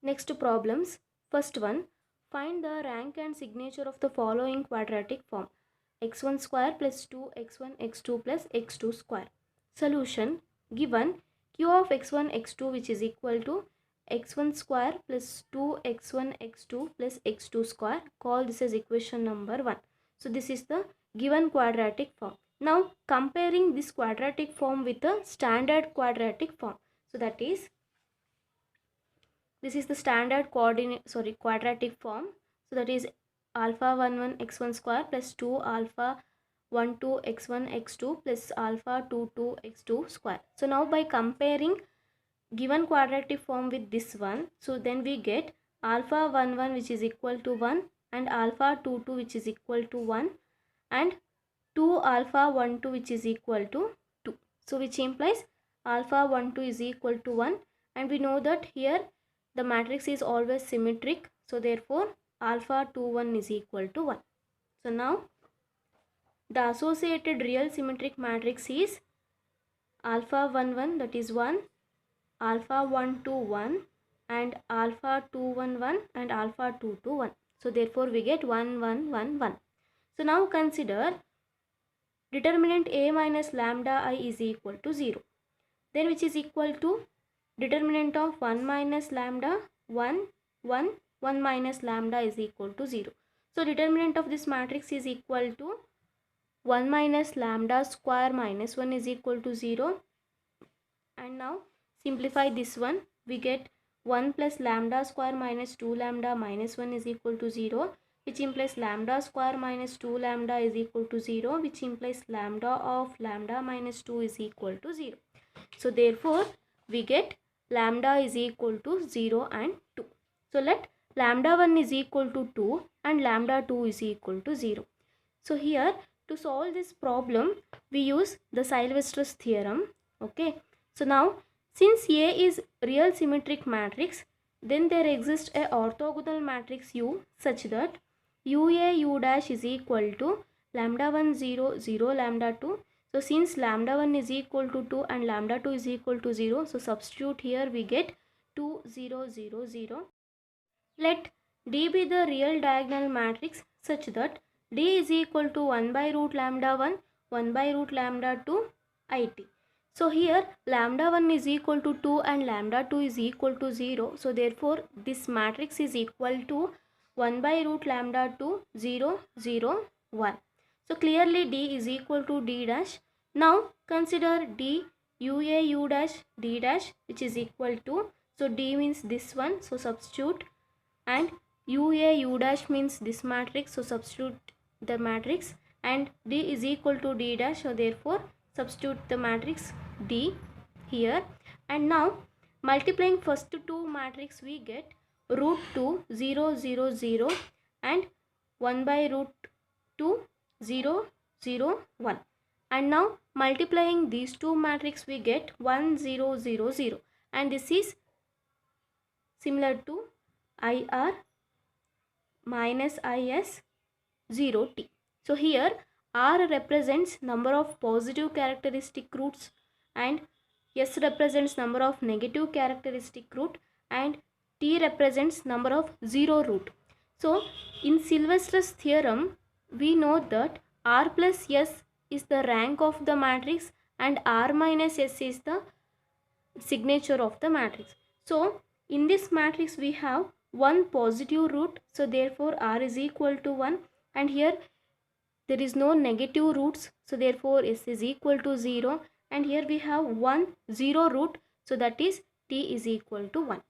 Next problems. First one, find the rank and signature of the following quadratic form: x1 square plus 2x1 x2 plus x2 square. Solution: given q of x1 x2 which is equal to x1 square plus 2x1 x2 plus x2 square, call this as equation number 1. So this is the given quadratic form. Now comparing this quadratic form with the standard quadratic form. So that is, this is the standard quadratic form. So that is alpha 1 1 x1 square plus 2 alpha 1 2 x1 x2 plus alpha 2 2 x2 square. So now by comparing given quadratic form with this one, so then we get alpha 1 1 which is equal to 1 and alpha 2 2 which is equal to 1 and 2 alpha 1 2 which is equal to 2. So which implies alpha 1 2 is equal to 1, and we know that here the matrix is always symmetric, so therefore alpha 2 1 is equal to 1. So now the associated real symmetric matrix is alpha 1 1, that is 1, alpha 1 2 1 and alpha 2 1 1 and alpha 2 2 1. So therefore we get 1 1 1 1. So now consider determinant a minus lambda I is equal to 0. Then which is equal to determinant of 1 minus lambda 1 1 1 minus lambda is equal to 0. So determinant of this matrix is equal to 1 minus lambda square minus 1 is equal to 0. And now simplify this one, we get 1 plus lambda square minus 2 lambda minus 1 is equal to 0, which implies lambda square minus 2 lambda is equal to 0, which implies lambda of lambda minus 2 is equal to 0. So therefore we get lambda is equal to 0 and 2. So let lambda 1 is equal to 2 and lambda 2 is equal to 0. So here to solve this problem we use the Sylvester's theorem. Okay. So now since A is real symmetric matrix, then there exists a orthogonal matrix U such that UA U dash is equal to lambda 1 0 0 lambda 2. So since lambda 1 is equal to 2 and lambda 2 is equal to 0, so substitute here we get 2 0 0 0. Let D be the real diagonal matrix such that D is equal to 1 by root lambda 1 1 by root lambda 2 IT. So here lambda 1 is equal to 2 and lambda 2 is equal to 0. So therefore this matrix is equal to 1 by root lambda 2 0 0 1. So clearly D is equal to D dash. Now consider D UA U dash D dash which is equal to, so D means this one, so substitute, and UA U dash means this matrix, so substitute the matrix, and D is equal to D dash, so therefore substitute the matrix D here. And now multiplying first two matrix we get root 2 0 0 0 and 1 by root 2 0 0 1. And now multiplying these two matrix we get 1 0 0 0, and this is similar to IR minus IS 0T. So here R represents number of positive characteristic roots and S represents number of negative characteristic root and T represents number of zero root. So in Sylvester's theorem we know that R plus S is the rank of the matrix and R minus S is the signature of the matrix. So in this matrix we have one positive root, so therefore R is equal to 1, and here there is no negative roots, so therefore S is equal to 0, and here we have one zero root, so that is T is equal to 1.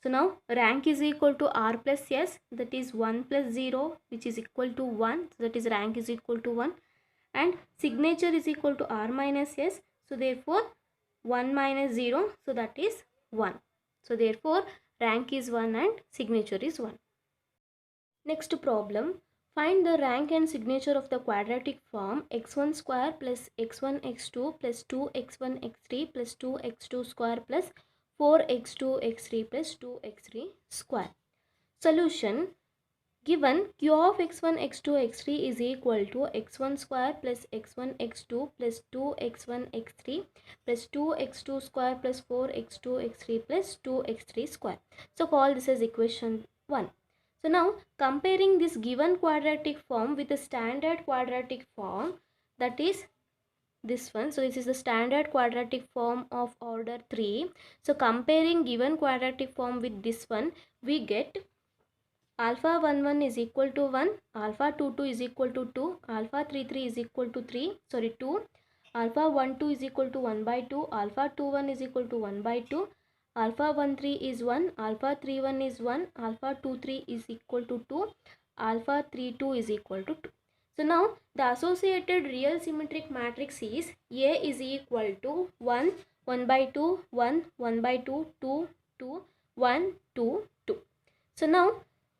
So now rank is equal to R plus S, that is 1 plus 0 which is equal to 1, so that is rank is equal to 1, and signature is equal to R minus S, so therefore 1 minus 0, so that is 1. So therefore rank is 1 and signature is 1. Next problem, find the rank and signature of the quadratic form x1 square plus x1 x2 plus 2x1 x3 plus 2x2 square plus 4x2 x3 plus 2x3 square. Solution, Given q of x1, x2, x3 is equal to x1 square plus x1, x2 plus 2x1, x3 plus 2x2 square plus 4x2, x3 plus 2x3 square. So call this as equation 1. So now comparing this given quadratic form with the standard quadratic form, that is this one. So this is the standard quadratic form of order 3. So comparing given quadratic form with this one, we get alpha 1 1 is equal to 1, alpha 2 2 is equal to 2, alpha 3 3 is equal to 2, alpha 1 2 is equal to 1 by 2, alpha 2 1 is equal to 1 by 2, alpha 1 3 is 1, alpha 3 1 is 1, alpha 2 3 is equal to 2, alpha 3 2 is equal to 2. So now the associated real symmetric matrix is A is equal to 1, 1 by 2, 1, 1 by 2, 2, 2, 1, 2, 2. So now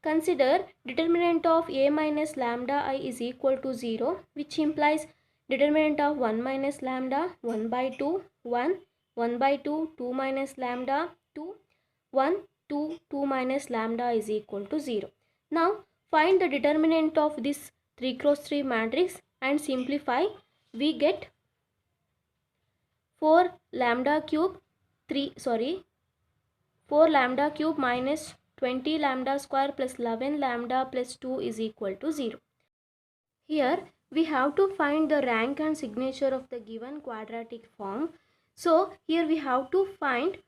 consider determinant of A minus lambda I is equal to 0, which implies determinant of 1 minus lambda 1 by 2, 1, 1 by 2, 2 minus lambda 2, 1, 2, 2 minus lambda is equal to 0. Now find the determinant of this 3 cross 3 matrix and simplify. We get 4 lambda cube 4 lambda cube minus 20 lambda square plus 11 lambda plus 2 is equal to 0. Here we have to find the rank and signature of the given quadratic form. So here we have to find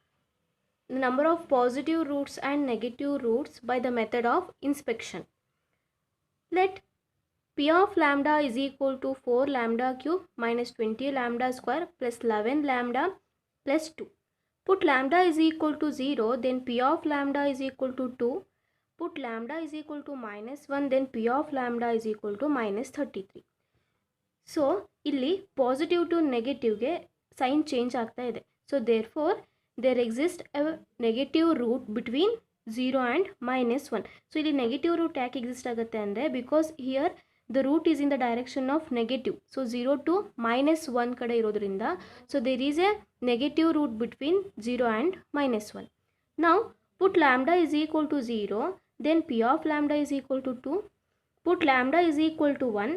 the number of positive roots and negative roots by the method of inspection. Let P of lambda is equal to 4 lambda cube minus 20 lambda square plus 11 lambda plus 2. Put lambda is equal to 0, then P of lambda is equal to 2. Put lambda is equal to minus 1, then P of lambda is equal to minus 33. So ಇಲ್ಲಿ positive to ನೆಗೆಟಿವ್ಗೆ sign change ಆಗ್ತಾ ಇದೆ. So therefore there exist a negative root between 0 and -1. So ಇಲ್ಲಿ negative root ಯಾಕೆ exist ಆಗುತ್ತೆ ಅಂದರೆ because here the root is in the direction of negative. So 0 to -1 ಕಡೆ ಇರೋದ್ರಿಂದ so there is a negative root between 0 and -1. ನಾವು put lambda is equal to 0, then P of lambda is equal to 2. Put lambda is equal to 1,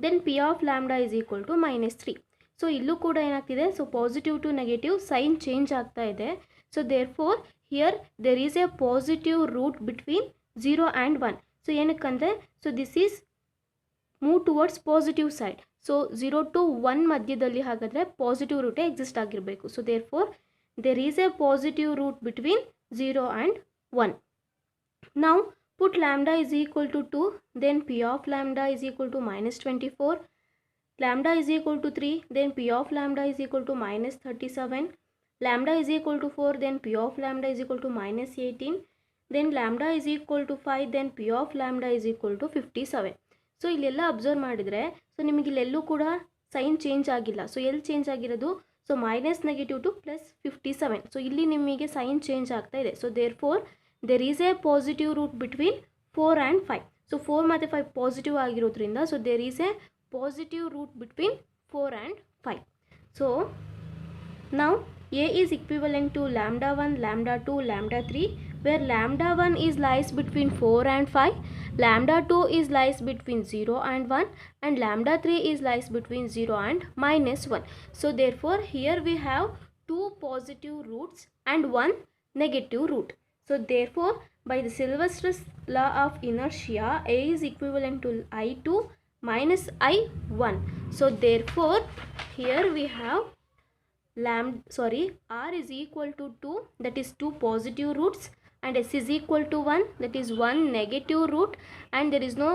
then P of lambda is equal to -3. So ಇಲ್ಲೂ ಕೂಡ ಏನಾಗ್ತಿದೆ, so positive to negative sign change ಆಗ್ತಾ ಇದೆ. So therefore here there is a positive root between 0 and 1. So ಏನಕ್ಕಂದರೆ so this is move towards positive side. So 0 to 1 ಮಧ್ಯದಲ್ಲಿ ಹಾಗಾದರೆ positive ರೂಟೇ exist ಆಗಿರಬೇಕು. So therefore there is a positive root between 0 and 1. Now put lambda is equal to 2, then P of lambda is equal to -24. Lambda is equal to 3, then P of lambda is equal to -37. Lambda is equal to 4, then P of lambda is equal to -18. Then lambda is equal to 5, then P of lambda is equal to 57. So ಇಲ್ಲೆಲ್ಲ observe ಮಾಡಿದರೆ so ನಿಮಗೆ ಇಲ್ಲೆಲ್ಲೂ ಕೂಡ sign change ಆಗಿಲ್ಲ. So ಎಲ್ಲಿ change ಆಗಿರೋದು, so -negative to +57. So ಇಲ್ಲಿ ನಿಮಗೆ ಸೈನ್ ಚೇಂಜ್ ಆಗ್ತಾ ಇದೆ. So therefore there is a positive root between 4 and 5. So 4 ಮತ್ತು 5 ಪಾಸಿಟಿವ್ ಆಗಿರೋದ್ರಿಂದ so there is a positive root between 4 and 5. So ನಾವು A is equivalent to lambda 1, lambda 2, lambda 3, where lambda 1 is lies between 4 and 5, lambda 2 is lies between 0 and 1, and lambda 3 is lies between 0 and -1. So therefore here we have 2 positive roots and 1 negative root. So therefore by the Sylvester's law of inertia, A is equivalent to I2 minus I1. So therefore here we have R is equal to 2, that is 2 positive roots, and S is equal to 1, that is 1 negative root, and there is no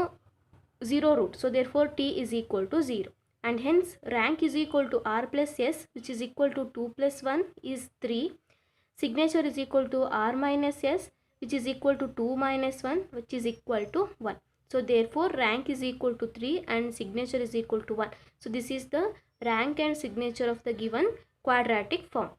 0 root. So therefore T is equal to 0, and hence rank is equal to R plus S, which is equal to 2 plus 1 is 3. Signature is equal to R minus S, which is equal to 2 minus 1, which is equal to 1. So therefore rank is equal to 3 and signature is equal to 1. So this is the rank and signature of the given quadratic form.